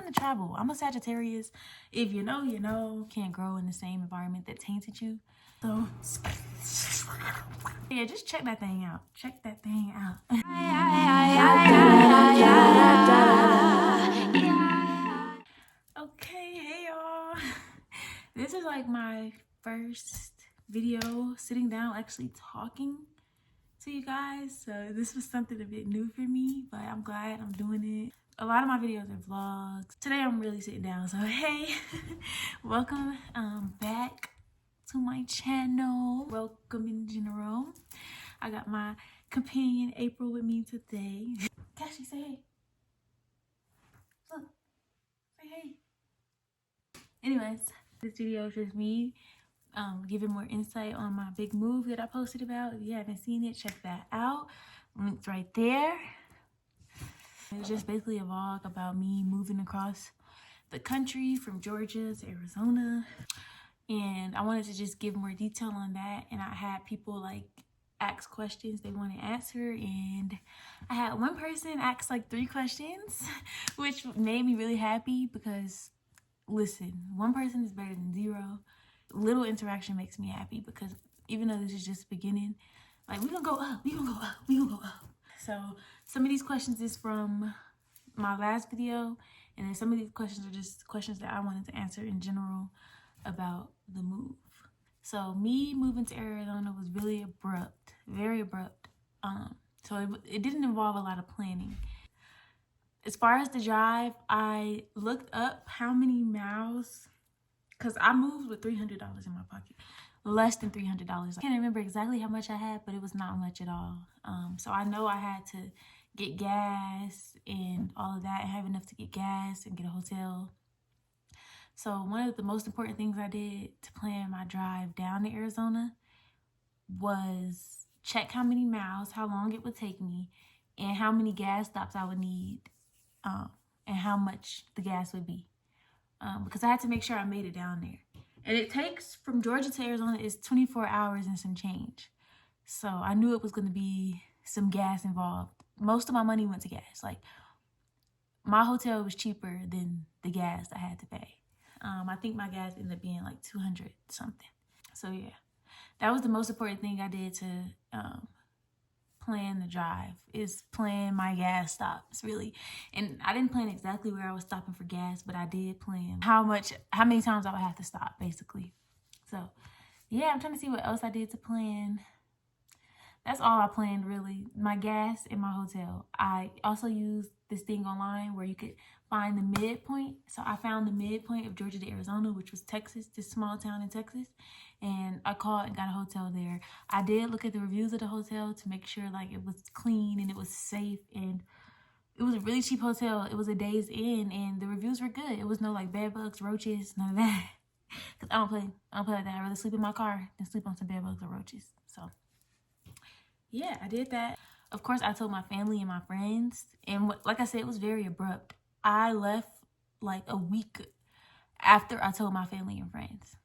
to travel. I'm a Sagittarius. If you know, you know. Can't grow in the same environment that tainted you. So, yeah, just check that thing out. Check that thing out. Okay, hey y'all. This is like my first video sitting down actually talking to you guys. So this was something a bit new for me, but I'm glad I'm doing it. A lot of my videos are vlogs. Today I'm really sitting down. So hey, welcome back to my channel. Welcome in general. I got my companion April with me today. Cassie, say hey. Look, say hey. Anyways, this video is just me giving more insight on my big move that I posted about. If you haven't seen it, check that out. Link's right there. It's just basically a vlog about me moving across the country from Georgia to Arizona. And I wanted to just give more detail on that. And I had people like ask questions they want to answer. And I had one person ask like 3 questions, which made me really happy because, listen, one person is better than 0. Little interaction makes me happy because even though this is just the beginning, like we gonna go up, we gonna go up, we gonna go up. So some of these questions is from my last video, and then some of these questions are just questions that I wanted to answer in general about the move. So me moving to Arizona was really abrupt, very abrupt. So it didn't involve a lot of planning. As far as the drive, I looked up how many miles, because I moved with $300 in my pocket. Less than $300. I can't remember exactly how much I had, but it was not much at all. So I know I had to get gas and all of that, and have enough to get gas and get a hotel. So one of the most important things I did to plan my drive down to Arizona was check how many miles, how long it would take me, and how many gas stops I would need, and how much the gas would be. Because I had to make sure I made it down there. And it takes, from Georgia to Arizona, is 24 hours and some change. So I knew it was going to be some gas involved. Most of my money went to gas. Like, my hotel was cheaper than the gas I had to pay. I think my gas ended up being like 200 something. So yeah, that was the most important thing I did to plan the drive, is plan my gas stops, really. And I didn't plan exactly where I was stopping for gas, but I did plan how many times I would have to stop, basically. So yeah, I'm trying to see what else I did to plan. That's all I planned, really. My gas and my hotel. I also used this thing online where you could find the midpoint. So I found the midpoint of Georgia to Arizona, which was Texas, this small town in Texas. And I called and got a hotel there. I did look at the reviews of the hotel to make sure like it was clean and it was safe. And it was a really cheap hotel. It was a Days Inn, and the reviews were good. It was no like bed bugs, roaches, none of that. Because I don't play like that. I'd rather sleep in my car than sleep on some bed bugs or roaches. So yeah, I did that. Of course, I told my family and my friends. And like I said, it was very abrupt. I left like a week after I told my family and friends.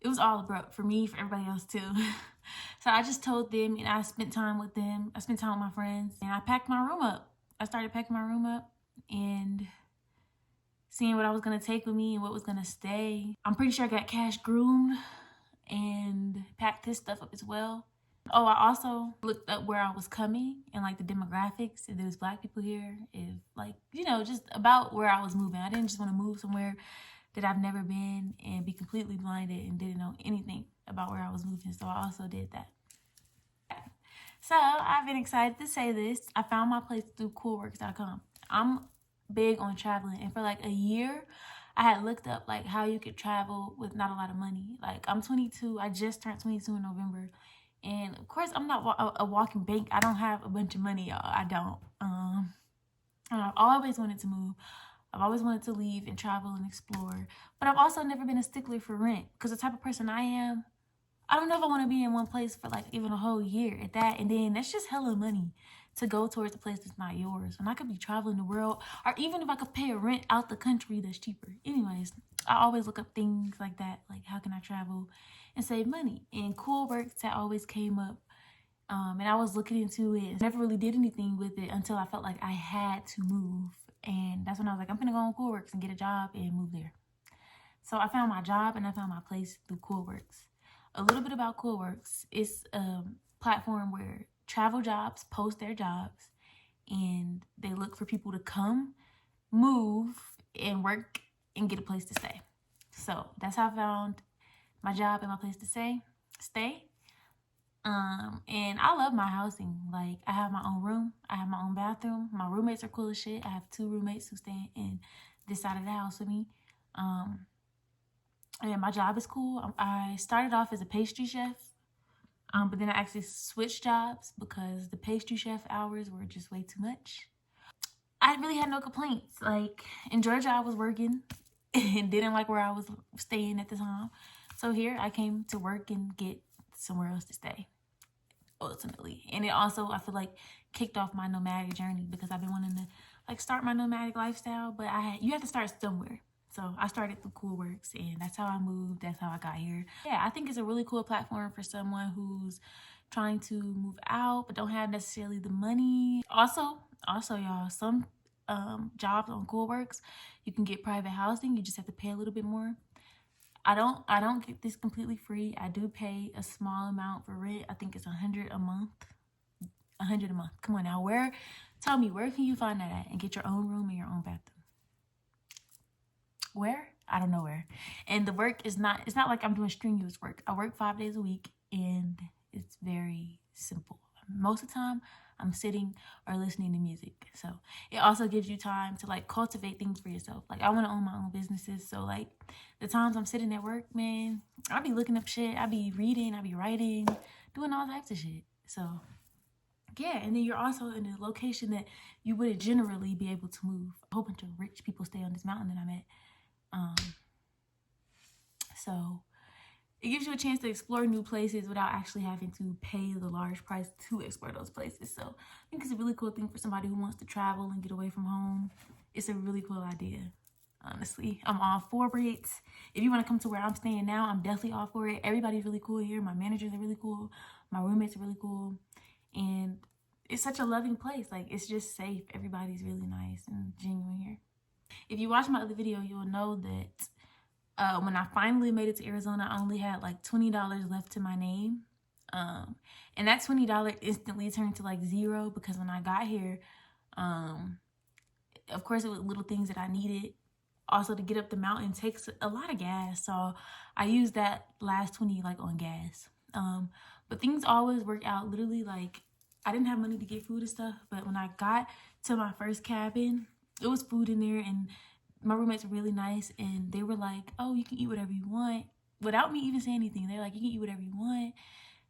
It was all abrupt for me, for everybody else too. So I just told them, and I spent time with them. I spent time with my friends, and I packed my room up. I started packing my room up and seeing what I was going to take with me and what was going to stay. I'm pretty sure I got Cash groomed and packed his stuff up as well. Oh, I also looked up where I was coming and like the demographics, if there was Black people here, if like, you know, just about where I was moving. I didn't just want to move somewhere that I've never been and be completely blinded and didn't know anything about where I was moving. So I also did that. So I've been excited to say this. I found my place through coolworks.com. I'm big on traveling, and for like a year I had looked up like how you could travel with not a lot of money. Like, I'm 22. I just turned 22 in November. And of course, I'm not a walking bank. I don't have a bunch of money, y'all. I don't. And I've always wanted to move. I've always wanted to leave and travel and explore. But I've also never been a stickler for rent. Because the type of person I am, I don't know if I want to be in one place for like even a whole year at that. And then that's just hella money to go towards a place that's not yours. And I could be traveling the world, or even if I could pay a rent out the country that's cheaper. Anyways, I always look up things like that, like how can I travel and save money. And Cool Works, that always came up And I was looking into it. Never really did anything with it until I felt like I had to move. And that's when I was like, I'm gonna go on CoolWorks and get a job and move there. So I found my job and I found my place through CoolWorks. A little bit about CoolWorks. It's a platform where travel jobs post their jobs and they look for people to come, move, and work and get a place to stay. So that's how I found my job and my place to stay. And I love my housing. Like, I have my own room. I have my own bathroom. My roommates are cool as shit. I have 2 roommates who stay in this side of the house with me. And my job is cool. I started off as a pastry chef, but then I actually switched jobs because the pastry chef hours were just way too much. I really had no complaints. Like, in Georgia, I was working and didn't like where I was staying at the time. So here I came to work and get somewhere else to stay, ultimately. And it also, I feel like, kicked off my nomadic journey because I've been wanting to like start my nomadic lifestyle, but you have to start somewhere. So I started through CoolWorks, and that's how I moved. That's how I got here. Yeah, I think it's a really cool platform for someone who's trying to move out but don't have necessarily the money. Also, y'all, some jobs on CoolWorks, you can get private housing. You just have to pay a little bit more. I don't get this completely free. I do pay a small amount for rent. I think it's $100 a month. $100 a month. Come on now, tell me, where can you find that at and get your own room and your own bathroom? Where? I don't know where. And the work is it's not like I'm doing strenuous work. I work 5 days a week and it's very simple. Most of the time I'm sitting or listening to music. So it also gives you time to like cultivate things for yourself. Like, I want to own my own businesses. So like the times I'm sitting at work, man, I'll be looking up shit. I'll be reading, I'll be writing, doing all types of shit. So yeah, and then you're also in a location that you wouldn't generally be able to move. A whole bunch of rich people stay on this mountain that I'm at. So it gives you a chance to explore new places without actually having to pay the large price to explore those places. So I think it's a really cool thing for somebody who wants to travel and get away from home. It's a really cool idea. Honestly, I'm all for it. If you want to come to where I'm staying now, I'm definitely all for it. Everybody's really cool here. My managers are really cool. My roommates are really cool. And it's such a loving place. Like, it's just safe. Everybody's really nice and genuine here. If you watch my other video, you'll know that when I finally made it to Arizona, I only had like $20 left to my name. And that $20 instantly turned to like zero because when I got here, of course, it was little things that I needed. Also, to get up the mountain takes a lot of gas. So I used that last 20 like on gas. But things always work out. Literally, like, I didn't have money to get food and stuff. But when I got to my first cabin, it was food in there, and my roommates were really nice, and they were like, oh, you can eat whatever you want, without me even saying anything. They're like, you can eat whatever you want.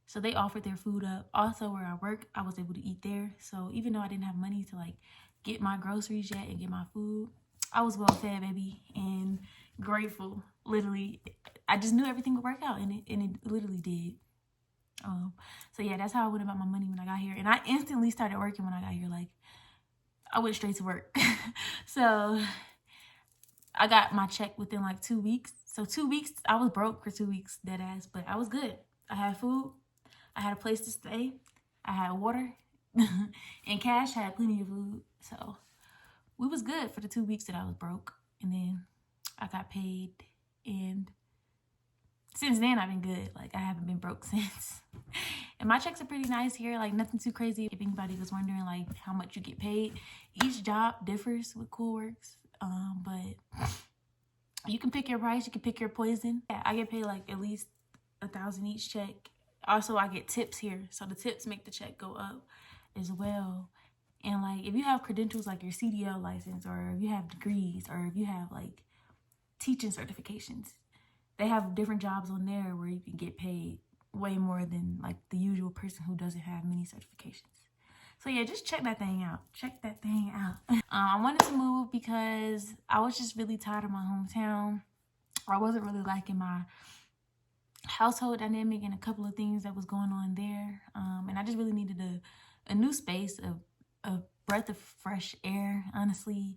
So they offered their food up. Also, where I work, I was able to eat there. So even though I didn't have money to like get my groceries yet and get my food, I was well fed, baby, and grateful. Literally, I just knew everything would work out, and it literally did. So yeah, that's how I went about my money when I got here. And I instantly started working when I got here. Like, I went straight to work. So I got my check within like 2 weeks. So 2 weeks, I was broke for 2 weeks, dead ass, but I was good. I had food, I had a place to stay, I had water, and cash. I had plenty of food. So we was good for the 2 weeks that I was broke. And then I got paid, and since then I've been good. Like, I haven't been broke since. And my checks are pretty nice here, like nothing too crazy. If anybody was wondering like how much you get paid, each job differs with CoolWorks. But you can pick your price, you can pick your poison. Yeah, I get paid like at least $1,000 each check. Also, I get tips here, so the tips make the check go up as well. And like, if you have credentials like your CDL license, or if you have degrees, or if you have like teaching certifications, they have different jobs on there where you can get paid way more than like the usual person who doesn't have many certifications. So yeah, just check that thing out. Check that thing out. I wanted to move because I was just really tired of my hometown. I wasn't really liking my household dynamic and a couple of things that was going on there. And I just really needed a new space, a breath of fresh air, honestly,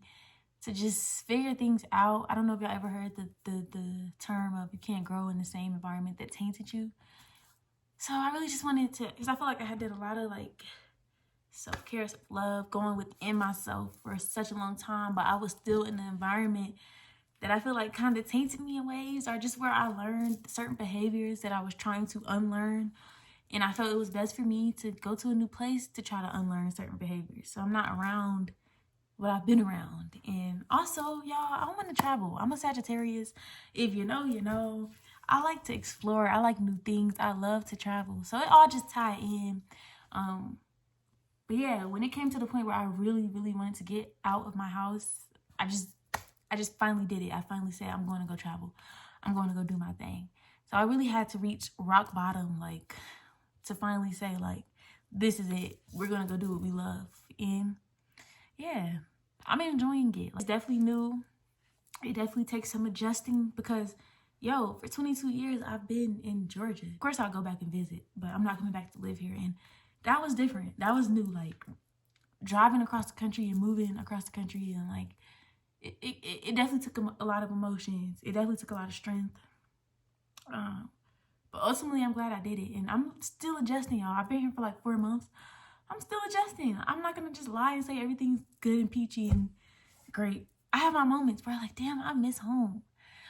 to just figure things out. I don't know if y'all ever heard the term of you can't grow in the same environment that tainted you. So I really just wanted to, because I feel like I had did a lot of like self-care, love, going within myself for such a long time, but I was still in the environment that I feel like kind of tainted me in ways, or just where I learned certain behaviors that I was trying to unlearn. And I felt it was best for me to go to a new place to try to unlearn certain behaviors. So I'm not around what I've been around. And also, y'all, I want to travel. I'm a Sagittarius. If you know, you know. I like to explore. I like new things. I love to travel. So it all just tied in. But yeah, when it came to the point where I really, really wanted to get out of my house, I just finally did it. I finally said, I'm going to go travel. I'm going to go do my thing. So I really had to reach rock bottom, like, to finally say, like, this is it. We're going to go do what we love. And yeah, I'm enjoying it. It's definitely new. It definitely takes some adjusting because, yo, for 22 years, I've been in Georgia. Of course, I'll go back and visit, but I'm not coming back to live here. And that was different. That was new. Like, driving across the country and moving across the country, and like, it definitely took a lot of emotions. It definitely took a lot of strength. But ultimately, I'm glad I did it. And I'm still adjusting, y'all. I've been here for like 4 months. I'm still adjusting. I'm not going to just lie and say everything's good and peachy and great. I have my moments where I'm like, damn, I miss home.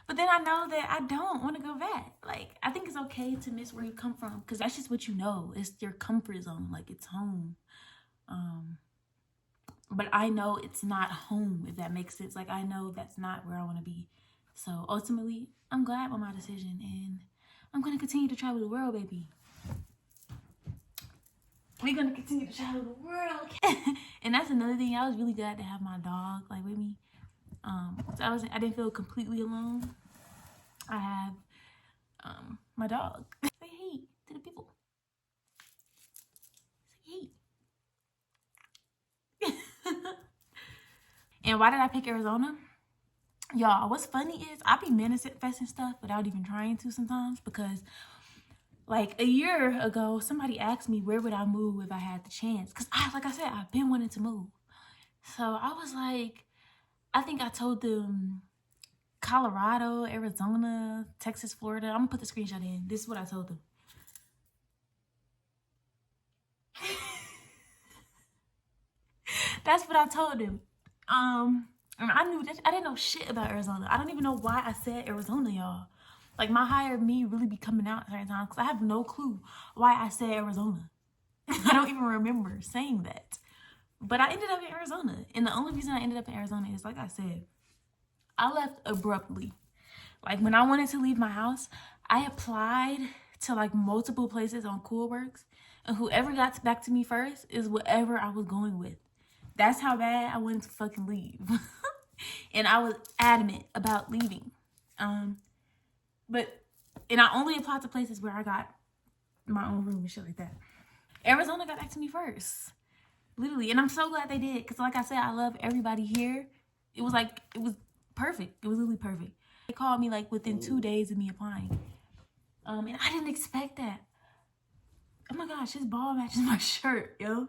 But then I know that I don't want to go back. Like, I think it's okay to miss where you come from, because that's just what you know. It's your comfort zone. Like, it's home. But I know it's not home, if that makes sense. Like, I know that's not where I want to be. So ultimately, I'm glad with my decision, and I'm going to continue to travel the world, baby. We're going to continue to travel the world. And that's another thing. I was really glad to have my dog, like, with me. So I didn't feel completely alone. I have my dog. Say hey to the people. Say hey. And why did I pick Arizona? Y'all, what's funny is I be manifesting stuff without even trying to sometimes, because like a year ago, somebody asked me where would I move if I had the chance. Because like I said, I've been wanting to move. So I was like, I think I told them Colorado, Arizona, Texas, Florida. I'm gonna put the screenshot in. This is what I told them. That's what I told them. And I didn't know shit about Arizona. I don't even know why I said Arizona, y'all. Like, my higher me really be coming out certain times, because I have no clue why I said Arizona. I don't even remember saying that. But I ended up in Arizona. And the only reason I ended up in Arizona is, like I said, I left abruptly. Like, when I wanted to leave my house, I applied to like multiple places on CoolWorks, and whoever got back to me first is whatever I was going with. That's how bad I wanted to fucking leave. And I was adamant about leaving. And I only applied to places where I got my own room and shit like that. Arizona got back to me first. Literally. And I'm so glad they did, because like I said, I love everybody here. It was perfect. It was literally perfect. They called me like within 2 days of me applying. And I didn't expect that. Oh my gosh, his ball matches my shirt, yo.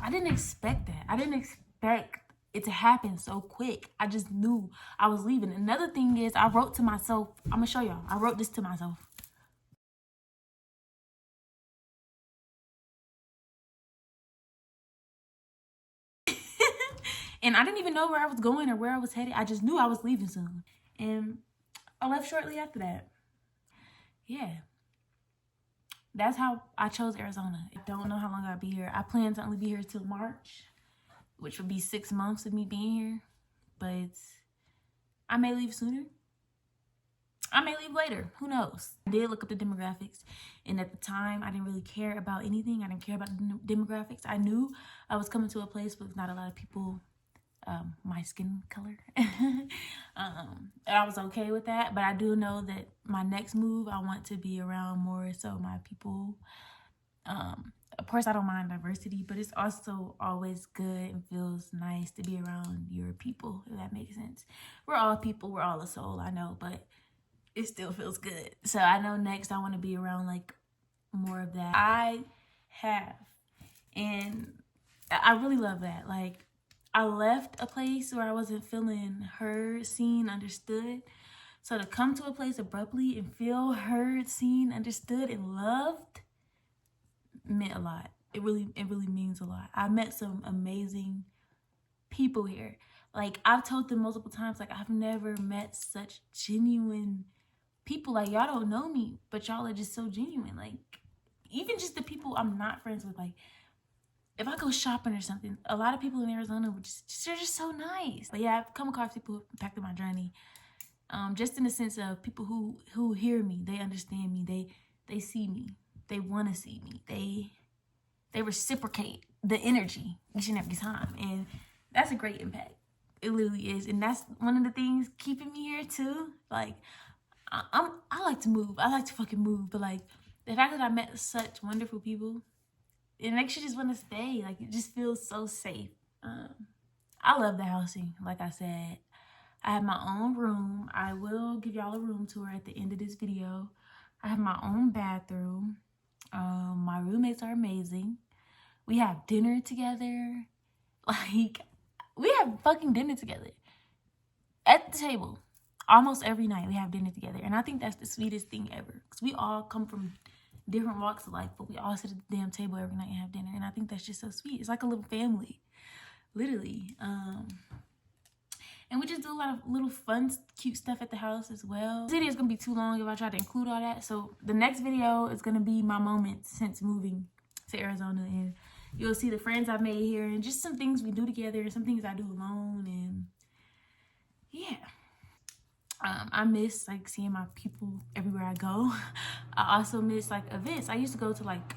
I didn't expect that. I didn't expect it to happen so quick. I just knew I was leaving. Another thing is, I wrote to myself. I'm gonna show y'all. I wrote this to myself. And I didn't even know where I was going or where I was headed. I just knew I was leaving soon. And I left shortly after that. Yeah. That's how I chose Arizona. I don't know how long I'll be here. I plan to only be here till March, which would be 6 months of me being here. But I may leave sooner. I may leave later. Who knows? I did look up the demographics, and at the time, I didn't really care about anything. I didn't care about the demographics. I knew I was coming to a place with not a lot of people my skin color. And I was okay with that. But I do know that my next move, I want to be around more so my people. Of course, I don't mind diversity, but it's also always good and feels nice to be around your people, if that makes sense. We're all people. We're all a soul, I know, but it still feels good. So I know next I want to be around like more of that. I have. And I really love that. Like, I left a place where I wasn't feeling heard, seen, understood So to come to a place abruptly and feel heard, seen, understood, and loved meant a lot. It really means a lot. I met some amazing people here. Like, I've told them multiple times, like, I've never met such genuine people. Like, y'all don't know me, but y'all are just so genuine. Like, even just the people I'm not friends with, like, if I go shopping or something, a lot of people in Arizona would they're just so nice. But yeah, I've come across people who impacted my journey. Just in the sense of people who hear me, they understand me, they see me, they want to see me, they reciprocate the energy each and every time, and that's a great impact. It literally is, and that's one of the things keeping me here too. Like, I like to move, I like to fucking move, but like the fact that I met such wonderful people, it makes you just want to stay. Like, it just feels so safe. I love the housing. Like I said, I have my own room. I will give y'all a room tour at the end of this video. I have my own bathroom. My roommates are amazing. We have dinner together. Like, we have fucking dinner together at the table. Almost every night we have dinner together. And I think that's the sweetest thing ever. Because we all come from different walks of life, but we all sit at the damn table every night and have dinner. And I think that's just so sweet. It's like a little family, literally. And we just do a lot of little fun, cute stuff at the house as well. This video is going to be too long if I try to include all that. So the next video is going to be my moments since moving to Arizona. And you'll see the friends I've made here and just some things we do together and some things I do alone. And yeah. I miss like seeing my people everywhere I go. I also miss like events. I used to go to like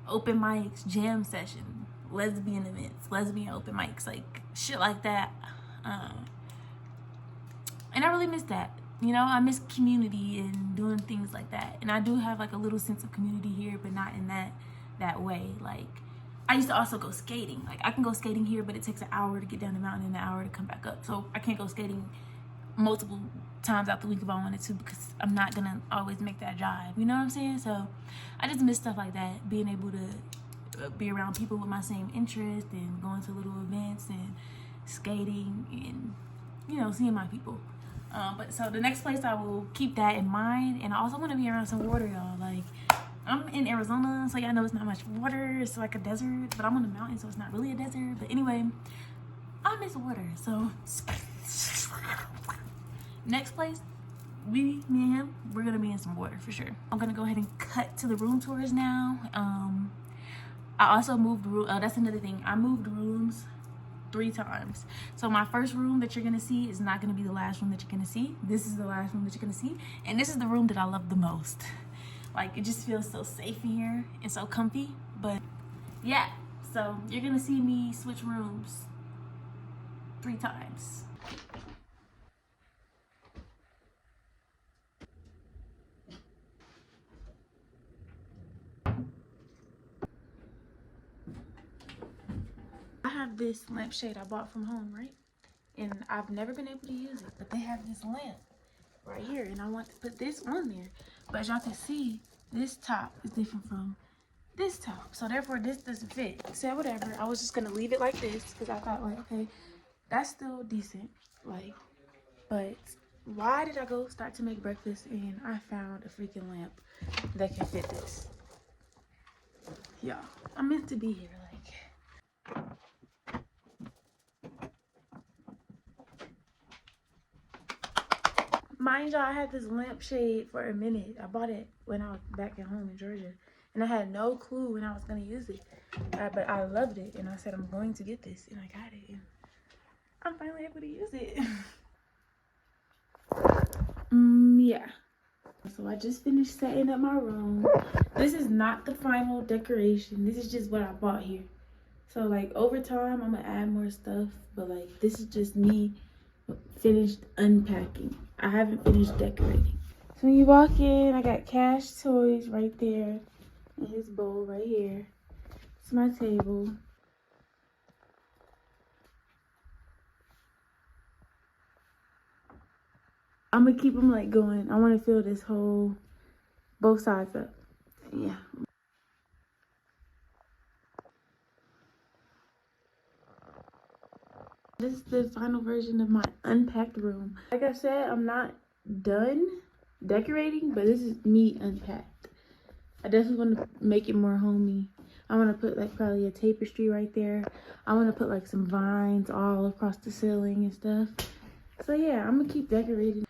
open mics, jam session, lesbian events, lesbian open mics, like shit like that. And I really miss that. You know, I miss community and doing things like that. And I do have like a little sense of community here, but not in that way. Like, I used to also go skating. Like, I can go skating here, but it takes an hour to get down the mountain and an hour to come back up. So I can't go skating multiple times out the week if I wanted to, because I'm not gonna always make that drive. You know what I'm saying? So I just miss stuff like that, being able to be around people with my same interest and going to little events and skating and, you know, seeing my people. But so the next place, I will keep that in mind. And I also want to be around some water, y'all. Like, I'm in Arizona, so y'all know it's not much water. It's like a desert, but I'm on the mountain, so it's not really a desert. But anyway, I miss water. So next place, me and him, we're gonna be in some water for sure. I'm gonna go ahead and cut to the room tours now. I also moved room. That's another thing. I moved rooms 3 times. So my first room that you're gonna see is not gonna be the last room that you're gonna see. This is the last room that you're gonna see, and this is the room that I love the most. Like, it just feels so safe in here and so comfy. But yeah, so you're gonna see me switch rooms 3 times. I have this lampshade I bought from home, right? And I've never been able to use it, but they have this lamp right here, and I want to put this on there. But as y'all can see, this top is different from this top, so therefore this doesn't fit. So whatever, I was just gonna leave it like this because I thought, like, okay, that's still decent. Like, but why did I go start to make breakfast and I found a freaking lamp that can fit this? Yeah, I'm meant to be here. Like, mind y'all, I had this lampshade for a minute. I bought it when I was back at home in Georgia, and I had no clue when I was gonna use it. But I loved it, and I said I'm going to get this, and I got it. And I'm finally able to use it. Yeah. So I just finished setting up my room. This is not the final decoration. This is just what I bought here. So like over time, I'm gonna add more stuff, but like this is just me finished unpacking. I haven't finished decorating. So when you walk in, I got Cash toys right there and his bowl right here. It's my table. I'm gonna keep them like going. I want to fill this whole, both sides up. Yeah. This is the final version of my unpacked room. Like I said, I'm not done decorating, but this is me unpacked. I definitely want to make it more homey. I want to put like probably a tapestry right there. I want to put like some vines all across the ceiling and stuff. So yeah, I'm gonna keep decorating.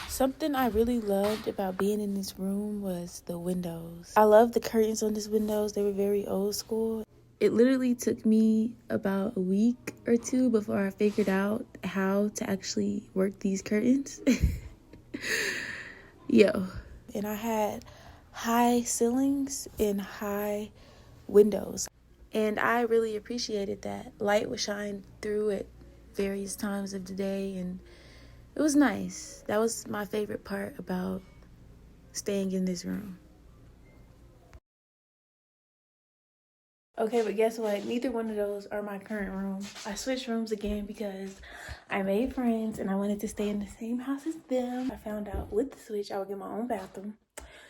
Something I really loved about being in this room was the windows. I love the curtains on these windows. They were very old school. It literally took me about a week or two before I figured out how to actually work these curtains. Yo. And I had high ceilings and high windows. And I really appreciated that. Light would shine through at various times of the day, and it was nice. That was my favorite part about staying in this room. Okay, but guess what? Neither one of those are my current room. I switched rooms again because I made friends and I wanted to stay in the same house as them. I found out with the switch, I would get my own bathroom.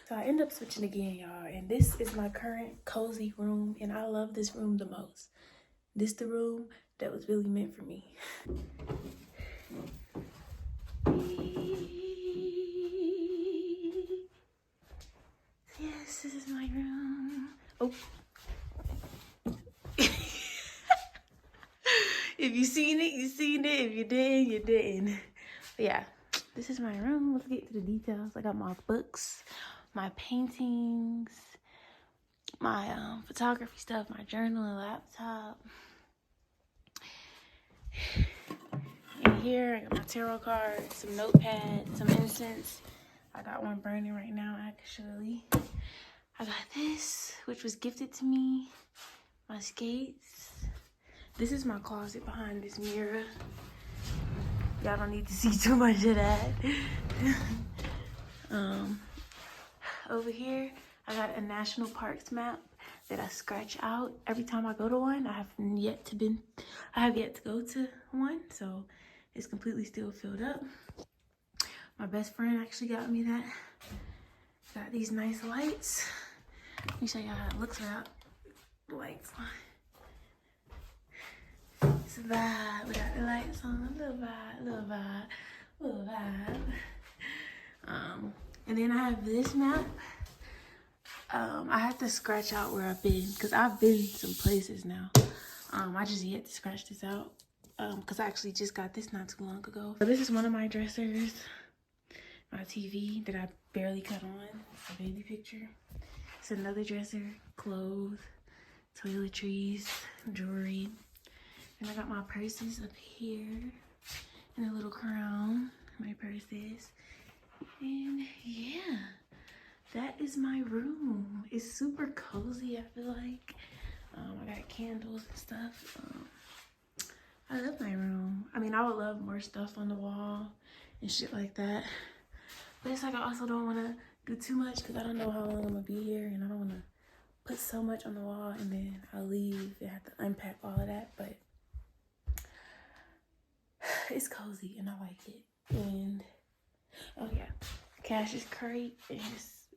So I ended up switching again, y'all. And this is my current cozy room, and I love this room the most. This the room that was really meant for me. Yes, this is my room. Oh. If you seen it, you seen it. If you didn't, you didn't. But yeah, this is my room. Let's get to the details. I got my books, my paintings, my photography stuff, my journal and laptop. In here, I got my tarot cards, some notepad, some incense. I got one burning right now, actually. I got this, which was gifted to me. My skates. This is my closet behind this mirror. Y'all don't need to see too much of that. Over here, I got a national parks map that I scratch out every time I go to one. I have yet to go to one, so it's completely still filled up. My best friend actually got me that. Got these nice lights. Let me show y'all how it looks without the lights on. It's a vibe without the lights on. Little vibe. And then I have this map. I have to scratch out where I've been because I've been some places now. I just yet to scratch this out because I actually just got this not too long ago. So this is one of my dressers, my TV that I barely cut on, a baby picture. It's another dresser, clothes, toiletries, jewelry. And I got my purses up here and a little crown, my purses. And yeah, that is my room. It's super cozy, I feel like. I got candles and stuff. I love my room. I mean, I would love more stuff on the wall and shit like that. But it's like I also don't want to do too much because I don't know how long I'm going to be here. And I don't want to put so much on the wall and then I'll leave and have to unpack all of that. But it's cozy and I like it. And oh yeah, Cash's crate and his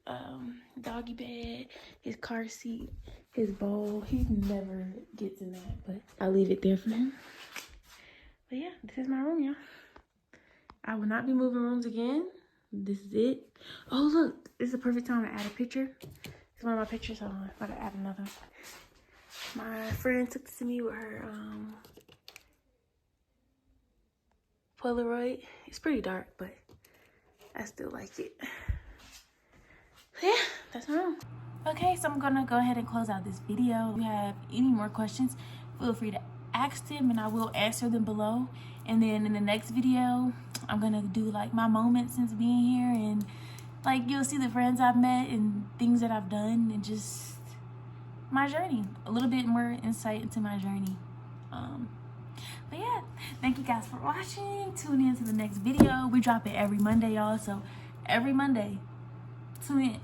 doggy bed, his car seat, his bowl. He never gets in that, but I leave it there for him. But yeah, this is my room, y'all. I will not be moving rooms again. This is it. Oh look, this is the perfect time to add a picture. It's one of my pictures. Hold on, I gotta add another. My friend took this to me with her Polaroid. It's pretty dark, but I still like it. Yeah, that's my room. Okay, so I'm gonna go ahead and close out this video. If you have any more questions, feel free to ask them and I will answer them below. And then in the next video, I'm gonna do like my moments since being here, and like you'll see the friends I've met and things that I've done and just my journey. A little bit more insight into my journey. But yeah, thank you guys for watching. Tune in to the next video. We drop it every Monday, y'all, so every Monday, tune in.